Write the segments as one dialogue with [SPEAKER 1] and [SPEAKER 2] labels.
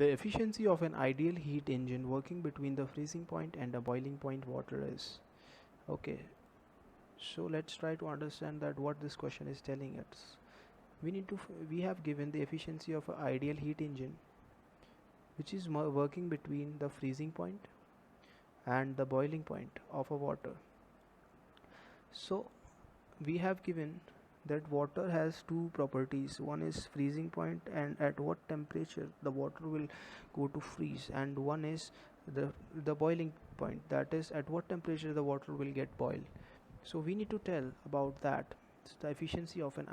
[SPEAKER 1] The efficiency of an ideal heat engine working between the freezing point and the boiling point water is. Okay, so let's try to understand that what this question is telling us. We have given the efficiency of an ideal heat engine which is working between the freezing point and the boiling point of a water. So we have given that water has two properties. One is freezing point and at what temperature the water will go to freeze, and one is the boiling point, that is at what temperature the water will get boiled. So we need to tell about that. It's the efficiency of an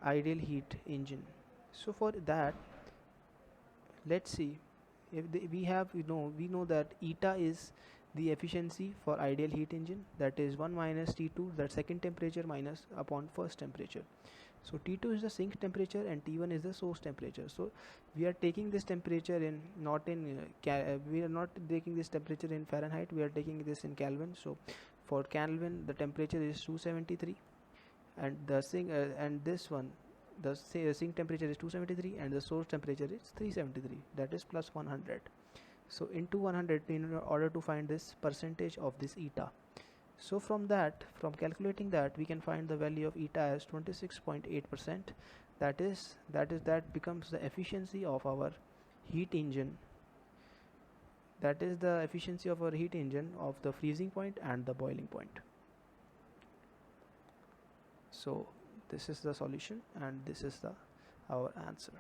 [SPEAKER 1] ideal heat engine. So for that, let's see if we know that eta is the efficiency for ideal heat engine, that is 1 minus T2, that second temperature minus upon first temperature. So T2 is the sink temperature and T1 is the source temperature. So we are taking this temperature in we are not taking this temperature in Fahrenheit, we are taking this in Kelvin. So for Kelvin the temperature is 273 and the sink sink temperature is 273 and the source temperature is 373, that is plus 100. So into 100 in order to find this percentage of this eta. So from calculating that, we can find the value of eta as 26.8%. That becomes the efficiency of our heat engine. That is the efficiency of our heat engine of the freezing point and the boiling point. So this is the solution and this is our answer.